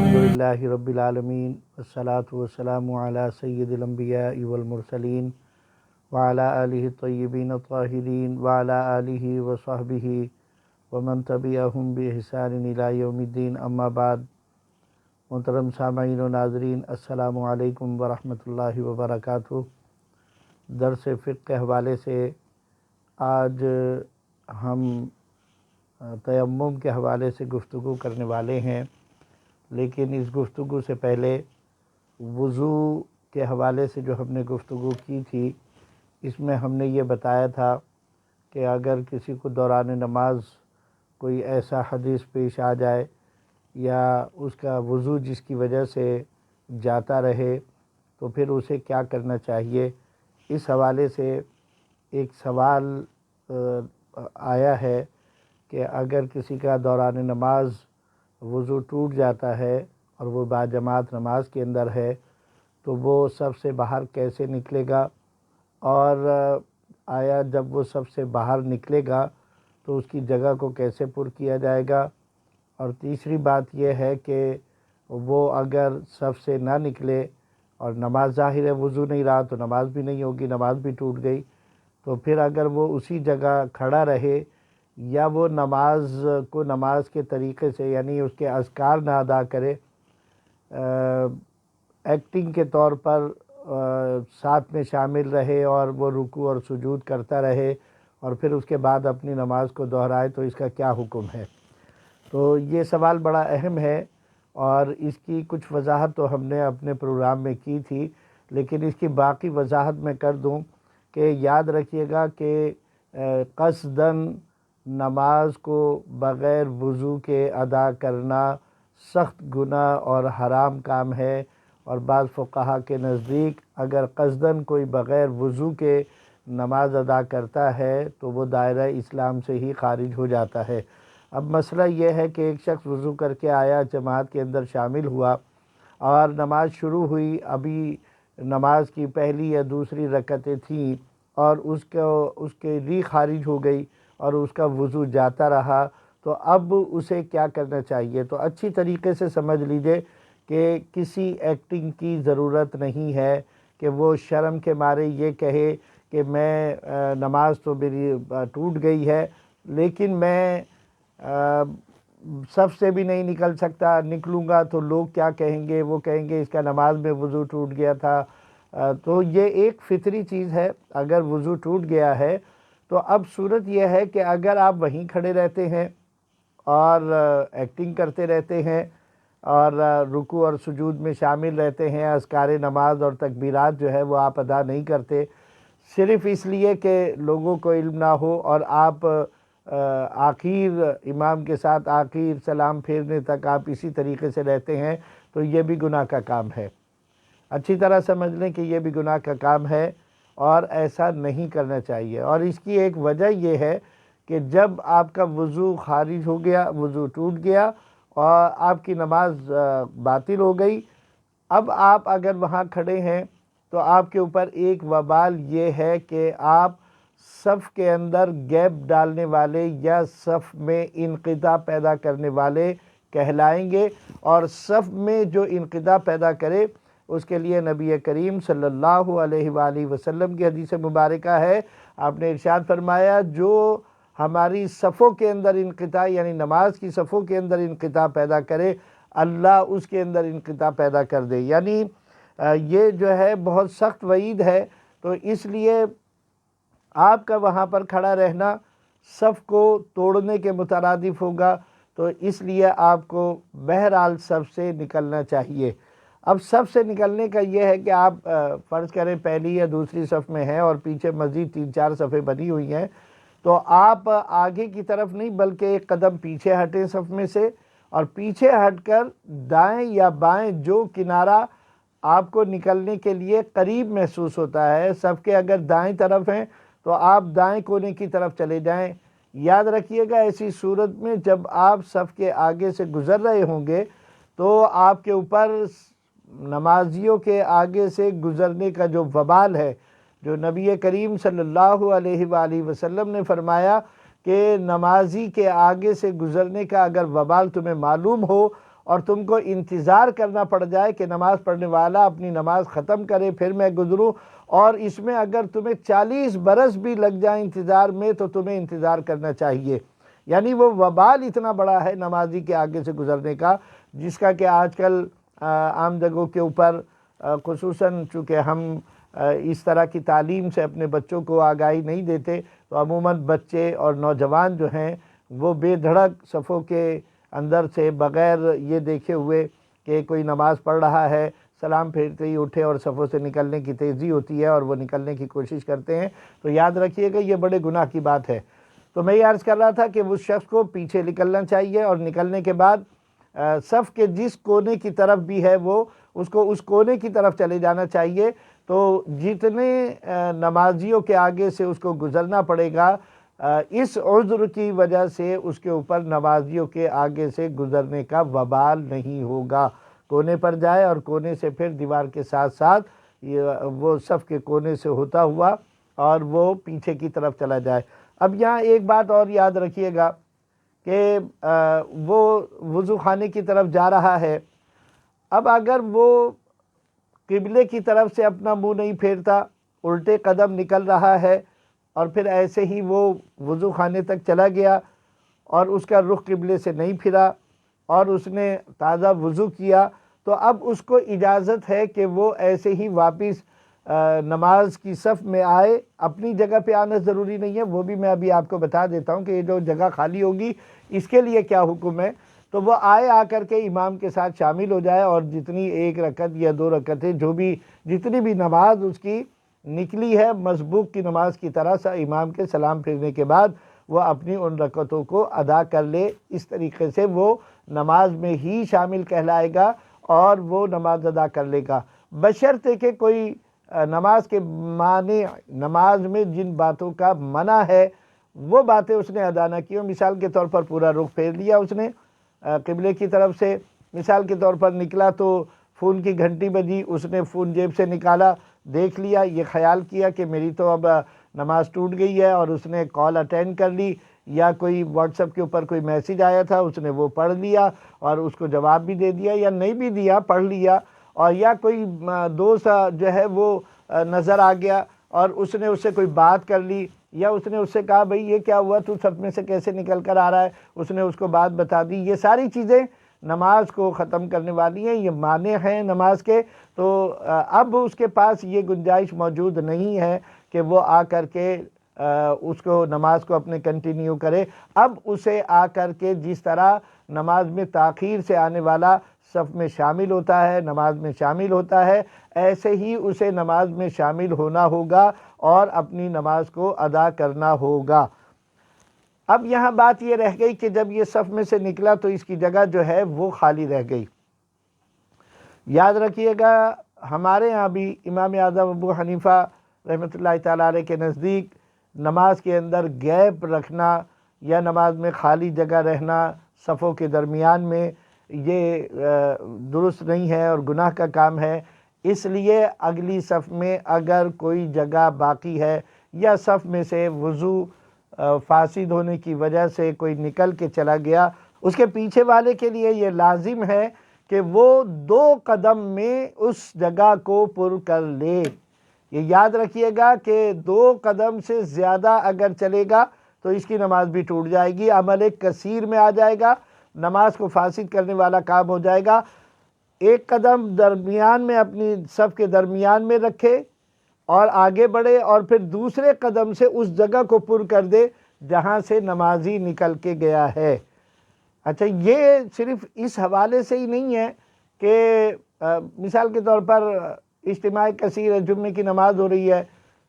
الحمدللہ رب العالمین والصلاة والسلام علی سید الانبیاء والمرسلین وعلی آلہ الطیبین الطاہرین وعلی آلہ وصحبہ ومن تبعہم بإحسان الی یوم الدین، اما بعد۔ محترم سامعین و ناظرین، السلام علیکم ورحمۃ اللہ وبرکاتہ۔ درس فقہ کے حوالے سے آج ہم تیمم کے حوالے سے گفتگو کرنے والے ہیں، لیکن اس گفتگو سے پہلے وضو کے حوالے سے جو ہم نے گفتگو کی تھی، اس میں ہم نے یہ بتایا تھا کہ اگر کسی کو دوران نماز کوئی ایسا حدیث پیش آ جائے یا اس کا وضو جس کی وجہ سے جاتا رہے تو پھر اسے کیا کرنا چاہیے۔ اس حوالے سے ایک سوال آیا ہے کہ اگر کسی کا دوران نماز وضو ٹوٹ جاتا ہے اور وہ باجماعت نماز کے اندر ہے تو وہ صف سے باہر کیسے نکلے گا، اور آیا جب وہ صف سے باہر نکلے گا تو اس کی جگہ کو کیسے پر کیا جائے گا۔ اور تیسری بات یہ ہے کہ وہ اگر صف سے نہ نکلے اور نماز ظاہر ہے وضو نہیں رہا تو نماز بھی نہیں ہوگی، نماز بھی ٹوٹ گئی، تو پھر اگر وہ اسی جگہ کھڑا رہے یا وہ نماز کو نماز کے طریقے سے یعنی اس کے اذکار نہ ادا کرے، ایکٹنگ کے طور پر ساتھ میں شامل رہے اور وہ رکوع اور سجود کرتا رہے اور پھر اس کے بعد اپنی نماز کو دہرائے، تو اس کا کیا حکم ہے۔ تو یہ سوال بڑا اہم ہے اور اس کی کچھ وضاحت تو ہم نے اپنے پروگرام میں کی تھی، لیکن اس کی باقی وضاحت میں کر دوں کہ یاد رکھیے گا کہ قصداً نماز کو بغیر وضو کے ادا کرنا سخت گناہ اور حرام کام ہے، اور بعض فقہا کے نزدیک اگر قصداً کوئی بغیر وضو کے نماز ادا کرتا ہے تو وہ دائرہ اسلام سے ہی خارج ہو جاتا ہے۔ اب مسئلہ یہ ہے کہ ایک شخص وضو کر کے آیا، جماعت کے اندر شامل ہوا اور نماز شروع ہوئی، ابھی نماز کی پہلی یا دوسری رکعتیں تھیں اور اس کے ری خارج ہو گئی اور اس کا وضو جاتا رہا، تو اب اسے کیا کرنا چاہیے۔ تو اچھی طریقے سے سمجھ لیجئے کہ کسی ایکٹنگ کی ضرورت نہیں ہے کہ وہ شرم کے مارے یہ کہے کہ میں نماز تو میری ٹوٹ گئی ہے لیکن میں صف سے بھی نہیں نکل سکتا، نکلوں گا تو لوگ کیا کہیں گے، وہ کہیں گے اس کا نماز میں وضو ٹوٹ گیا تھا۔ تو یہ ایک فطری چیز ہے، اگر وضو ٹوٹ گیا ہے تو اب صورت یہ ہے کہ اگر آپ وہیں کھڑے رہتے ہیں اور ایکٹنگ کرتے رہتے ہیں اور رکوع اور سجود میں شامل رہتے ہیں، اذکار نماز اور تکبیرات جو ہے وہ آپ ادا نہیں کرتے، صرف اس لیے کہ لوگوں کو علم نہ ہو اور آپ آخر امام کے ساتھ آخر سلام پھیرنے تک آپ اسی طریقے سے رہتے ہیں، تو یہ بھی گناہ کا کام ہے۔ اچھی طرح سمجھ لیں کہ یہ بھی گناہ کا کام ہے اور ایسا نہیں کرنا چاہیے۔ اور اس کی ایک وجہ یہ ہے کہ جب آپ کا وضو خارج ہو گیا، وضو ٹوٹ گیا اور آپ کی نماز باطل ہو گئی، اب آپ اگر وہاں کھڑے ہیں تو آپ کے اوپر ایک وبال یہ ہے کہ آپ صف کے اندر گیپ ڈالنے والے یا صف میں انقطاع پیدا کرنے والے کہلائیں گے، اور صف میں جو انقطاع پیدا کرے اس کے لیے نبی کریم صلی اللہ علیہ وآلہ وسلم کی حدیث مبارکہ ہے، آپ نے ارشاد فرمایا جو ہماری صفوں کے اندر انقطاع یعنی نماز کی صفوں کے اندر انقطاع پیدا کرے، اللہ اس کے اندر انقطاع پیدا کر دے۔ یعنی یہ جو ہے بہت سخت وعید ہے، تو اس لیے آپ کا وہاں پر کھڑا رہنا صف کو توڑنے کے مترادف ہوگا، تو اس لیے آپ کو بہرحال صف سے نکلنا چاہیے۔ اب صف سے نکلنے کا یہ ہے کہ آپ فرض کریں پہلی یا دوسری صف میں ہیں اور پیچھے مزید 3-4 صفیں بنی ہوئی ہیں، تو آپ آگے کی طرف نہیں بلکہ ایک قدم پیچھے ہٹیں صف میں سے، اور پیچھے ہٹ کر دائیں یا بائیں جو کنارہ آپ کو نکلنے کے لیے قریب محسوس ہوتا ہے، صف کے اگر دائیں طرف ہیں تو آپ دائیں کونے کی طرف چلے جائیں۔ یاد رکھیے گا ایسی صورت میں جب آپ صف کے آگے سے گزر رہے ہوں گے تو آپ کے اوپر نمازیوں کے آگے سے گزرنے کا جو وبال ہے، جو نبی کریم صلی اللہ علیہ وآلہ وسلم نے فرمایا کہ نمازی کے آگے سے گزرنے کا اگر وبال تمہیں معلوم ہو اور تم کو انتظار کرنا پڑ جائے کہ نماز پڑھنے والا اپنی نماز ختم کرے پھر میں گزروں، اور اس میں اگر تمہیں 40 برس بھی لگ جائیں انتظار میں تو تمہیں انتظار کرنا چاہیے۔ یعنی وہ وبال اتنا بڑا ہے نمازی کے آگے سے گزرنے کا، جس کا کہ آج کل عام جگہوں کے اوپر خصوصاً چونکہ ہم اس طرح کی تعلیم سے اپنے بچوں کو آگاہی نہیں دیتے، تو عموماً بچے اور نوجوان جو ہیں وہ بے دھڑک صفوں کے اندر سے بغیر یہ دیکھے ہوئے کہ کوئی نماز پڑھ رہا ہے سلام پھیرتے ہی اٹھے اور صفوں سے نکلنے کی تیزی ہوتی ہے اور وہ نکلنے کی کوشش کرتے ہیں، تو یاد رکھیے گا یہ بڑے گناہ کی بات ہے۔ تو میں یہ عرض کر رہا تھا کہ اس شخص کو پیچھے نکلنا چاہیے، اور نکلنے کے بعد صف کے جس کونے کی طرف بھی ہے وہ اس کو اس کونے کی طرف چلے جانا چاہیے، تو جتنے نمازیوں کے آگے سے اس کو گزرنا پڑے گا اس عذر کی وجہ سے اس کے اوپر نمازیوں کے آگے سے گزرنے کا وبال نہیں ہوگا۔ کونے پر جائے اور کونے سے پھر دیوار کے ساتھ ساتھ وہ صف کے کونے سے ہوتا ہوا اور وہ پیچھے کی طرف چلا جائے۔ اب یہاں ایک بات اور یاد رکھیے گا کہ وہ وضو خانے کی طرف جا رہا ہے، اب اگر وہ قبلے کی طرف سے اپنا منہ نہیں پھیرتا، الٹے قدم نکل رہا ہے اور پھر ایسے ہی وہ وضو خانے تک چلا گیا اور اس کا رخ قبلے سے نہیں پھرا اور اس نے تازہ وضو کیا، تو اب اس کو اجازت ہے کہ وہ ایسے ہی واپس نماز کی صف میں آئے۔ اپنی جگہ پہ آنا ضروری نہیں ہے، وہ بھی میں ابھی آپ کو بتا دیتا ہوں کہ یہ جو جگہ خالی ہوگی اس کے لیے کیا حکم ہے۔ تو وہ آ کر کے امام کے ساتھ شامل ہو جائے اور جتنی 1 رکعت یا 2 رکعتیں جتنی بھی نماز اس کی نکلی ہے مسبوق کی نماز کی طرح سے امام کے سلام پھیرنے کے بعد وہ اپنی ان رکعتوں کو ادا کر لے۔ اس طریقے سے وہ نماز میں ہی شامل کہلائے گا اور وہ نماز ادا کر لے گا، بشرطے کہ کوئی نماز کے معنی، نماز میں جن باتوں کا منع ہے وہ باتیں اس نے ادا نہ کی ہوں۔ مثال کے طور پر پورا رخ پھیر لیا اس نے قبلے کی طرف سے، مثال کے طور پر نکلا تو فون کی گھنٹی بجی، اس نے فون جیب سے نکالا، دیکھ لیا، یہ خیال کیا کہ میری تو اب نماز ٹوٹ گئی ہے اور اس نے کال اٹینڈ کر لی، یا کوئی واٹس ایپ کے اوپر کوئی میسیج آیا تھا اس نے وہ پڑھ لیا اور اس کو جواب بھی دے دیا یا نہیں بھی دیا پڑھ لیا، اور یا کوئی دوست جو ہے وہ نظر آ گیا اور اس نے اس سے کوئی بات کر لی، یا اس نے اس سے کہا بھئی یہ کیا ہوا، تو صف میں سے کیسے نکل کر آ رہا ہے، اس نے اس کو بات بتا دی۔ یہ ساری چیزیں نماز کو ختم کرنے والی ہیں، یہ معنی ہیں نماز کے، تو اب اس کے پاس یہ گنجائش موجود نہیں ہے کہ وہ آ کر کے اس کو نماز کو اپنے کنٹینیو کرے۔ اب اسے آ کر کے جس طرح نماز میں تاخیر سے آنے والا صف میں شامل ہوتا ہے، نماز میں شامل ہوتا ہے، ایسے ہی اسے نماز میں شامل ہونا ہوگا اور اپنی نماز کو ادا کرنا ہوگا۔ اب یہاں بات یہ رہ گئی کہ جب یہ صف میں سے نکلا تو اس کی جگہ جو ہے وہ خالی رہ گئی۔ یاد رکھیے گا ہمارے ہاں بھی امام اعظم ابو حنیفہ رحمۃ اللہ تعالیٰ علیہ کے نزدیک نماز کے اندر گیپ رکھنا یا نماز میں خالی جگہ رہنا صفوں کے درمیان میں یہ درست نہیں ہے اور گناہ کا کام ہے۔ اس لیے اگلی صف میں اگر کوئی جگہ باقی ہے یا صف میں سے وضو فاسد ہونے کی وجہ سے کوئی نکل کے چلا گیا، اس کے پیچھے والے کے لیے یہ لازم ہے کہ وہ 2 قدم میں اس جگہ کو پر کر لے۔ یہ یاد رکھیے گا کہ 2 قدم سے زیادہ اگر چلے گا تو اس کی نماز بھی ٹوٹ جائے گی، عمل کثیر میں آ جائے گا، نماز کو فاسد کرنے والا کام ہو جائے گا۔ 1 قدم درمیان میں اپنی صف کے درمیان میں رکھے اور آگے بڑھے اور پھر دوسرے قدم سے اس جگہ کو پر کر دے جہاں سے نمازی نکل کے گیا ہے۔ اچھا، یہ صرف اس حوالے سے ہی نہیں ہے کہ مثال کے طور پر اجتماع کثیر ہے، جمعے کی نماز ہو رہی ہے،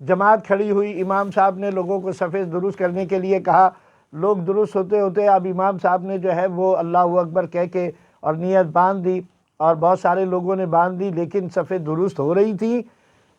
جماعت کھڑی ہوئی، امام صاحب نے لوگوں کو صفیں درست کرنے کے لیے کہا، لوگ درست ہوتے ہوتے اب امام صاحب نے جو ہے وہ اللہ اکبر کہہ کے اور نیت باندھ دی اور بہت سارے لوگوں نے باندھ دی، لیکن صفیں درست ہو رہی تھیں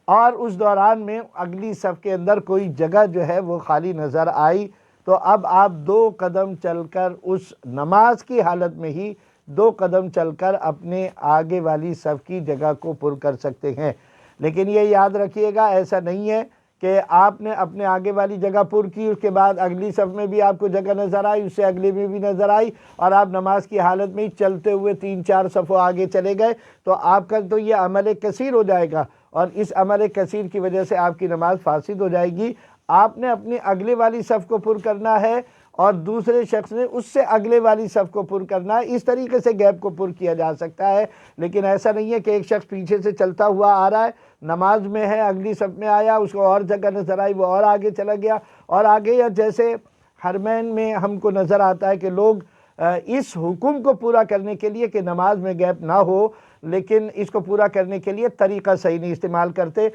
اور اس دوران میں اگلی صف کے اندر کوئی جگہ جو ہے وہ خالی نظر آئی، تو اب آپ 2 قدم چل کر اس نماز کی حالت میں ہی 2 قدم چل کر اپنے آگے والی صف کی جگہ کو پر کر سکتے ہیں۔ لیکن یہ یاد رکھیے گا ایسا نہیں ہے کہ آپ نے اپنے آگے والی جگہ پر کی، اس کے بعد اگلی صف میں بھی آپ کو جگہ نظر آئی، اس سے اگلے میں بھی نظر آئی، اور آپ نماز کی حالت میں ہی چلتے ہوئے 3-4 صفوں آگے چلے گئے، تو آپ کا تو یہ عمل کثیر ہو جائے گا، اور اس عمل کثیر کی وجہ سے آپ کی نماز فاسد ہو جائے گی۔ آپ نے اپنی اگلے والی صف کو پر کرنا ہے، اور دوسرے شخص نے اس سے اگلے والی صف کو پر کرنا ہے۔ اس طریقے سے گیپ کو پر کیا جا سکتا ہے، لیکن ایسا نہیں ہے کہ ایک شخص پیچھے سے چلتا ہوا آ رہا ہے، نماز میں ہے، اگلی صف میں آیا، اس کو اور جگہ نظر آئی، وہ اور آگے چلا گیا اور آگے۔ یا جیسے حرمین میں ہم کو نظر آتا ہے کہ لوگ اس حکم کو پورا کرنے کے لیے کہ نماز میں گیپ نہ ہو، لیکن اس کو پورا کرنے کے لیے طریقہ صحیح نہیں استعمال کرتے۔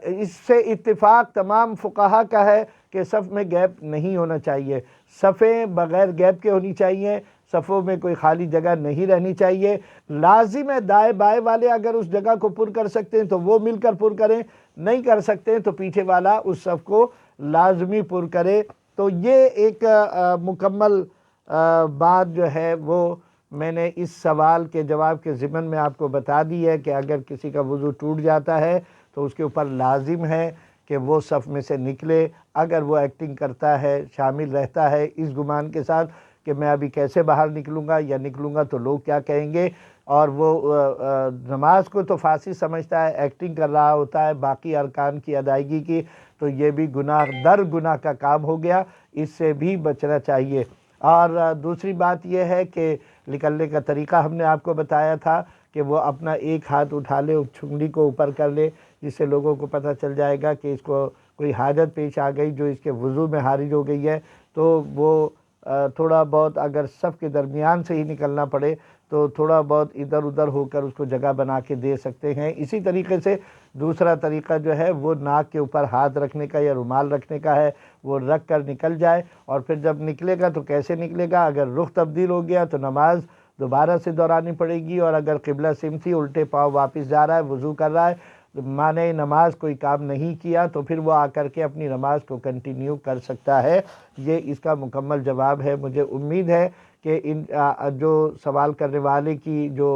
اس سے اتفاق تمام فقہا کا ہے کہ صف میں گیپ نہیں ہونا چاہیے، صفیں بغیر گیپ کے ہونی چاہیے، صفوں میں کوئی خالی جگہ نہیں رہنی چاہیے۔ لازم ہے دائیں بائیں والے اگر اس جگہ کو پر کر سکتے ہیں تو وہ مل کر پر کریں، نہیں کر سکتے ہیں تو پیچھے والا اس صف کو لازمی پر کرے۔ تو یہ ایک مکمل بات جو ہے وہ میں نے اس سوال کے جواب کے ضمن میں آپ کو بتا دی ہے کہ اگر کسی کا وضو ٹوٹ جاتا ہے تو اس کے اوپر لازم ہے کہ وہ صف میں سے نکلے۔ اگر وہ ایکٹنگ کرتا ہے، شامل رہتا ہے اس گمان کے ساتھ کہ میں ابھی کیسے باہر نکلوں گا، یا نکلوں گا تو لوگ کیا کہیں گے، اور وہ نماز کو تو فاسد سمجھتا ہے، ایکٹنگ کر رہا ہوتا ہے باقی ارکان کی ادائیگی کی، تو یہ بھی گناہ در گناہ کا کام ہو گیا، اس سے بھی بچنا چاہیے۔ اور دوسری بات یہ ہے کہ نکلنے کا طریقہ ہم نے آپ کو بتایا تھا کہ وہ اپنا ایک ہاتھ اٹھا لے، چھنگلی کو اوپر کر لے، جس سے لوگوں کو پتہ چل جائے گا کہ اس کو کوئی حاجت پیش آ گئی جو اس کے وضو میں حارج ہو گئی ہے، تو وہ تھوڑا بہت اگر صف کے درمیان سے ہی نکلنا پڑے تو تھوڑا بہت ادھر ادھر ہو کر اس کو جگہ بنا کے دے سکتے ہیں۔ اسی طریقے سے دوسرا طریقہ جو ہے وہ ناک کے اوپر ہاتھ رکھنے کا یا رومال رکھنے کا ہے، وہ رکھ کر نکل جائے، اور پھر جب نکلے گا تو کیسے نکلے گا، اگر رخ تبدیل ہو گیا تو نماز دوبارہ سے دہرانی پڑے گی، اور اگر قبلہ سمت ہی الٹے پاؤں واپس جا رہا ہے، وضو کر رہا ہے، معنی نماز کوئی کام نہیں کیا، تو پھر وہ آ کر کے اپنی نماز کو کنٹینیو کر سکتا ہے۔ یہ اس کا مکمل جواب ہے۔ مجھے امید ہے کہ ان جو سوال کرنے والے کی جو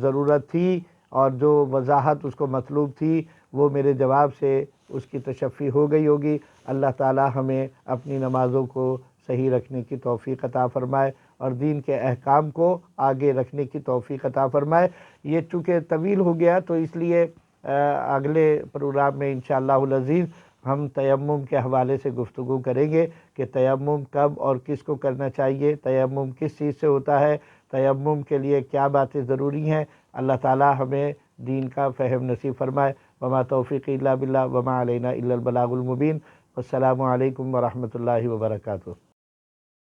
ضرورت تھی اور جو وضاحت اس کو مطلوب تھی وہ میرے جواب سے اس کی تشفی ہو گئی ہوگی۔ اللہ تعالی ہمیں اپنی نمازوں کو صحیح رکھنے کی توفیق عطا فرمائے اور دین کے احکام کو آگے رکھنے کی توفیق عطا فرمائے۔ یہ چونکہ طویل ہو گیا تو اس لیے اگلے پروگرام میں انشاءاللہ العزیز ہم تیمم کے حوالے سے گفتگو کریں گے کہ تیمم کب اور کس کو کرنا چاہیے، تیمم کس چیز سے ہوتا ہے، تیمم کے لیے کیا باتیں ضروری ہیں۔ اللہ تعالی ہمیں دین کا فہم نصیب فرمائے۔ وما توفیقی الا باللہ وما علینا الا البلاغ المبین۔ والسلام علیکم ورحمۃ اللہ وبرکاتہ۔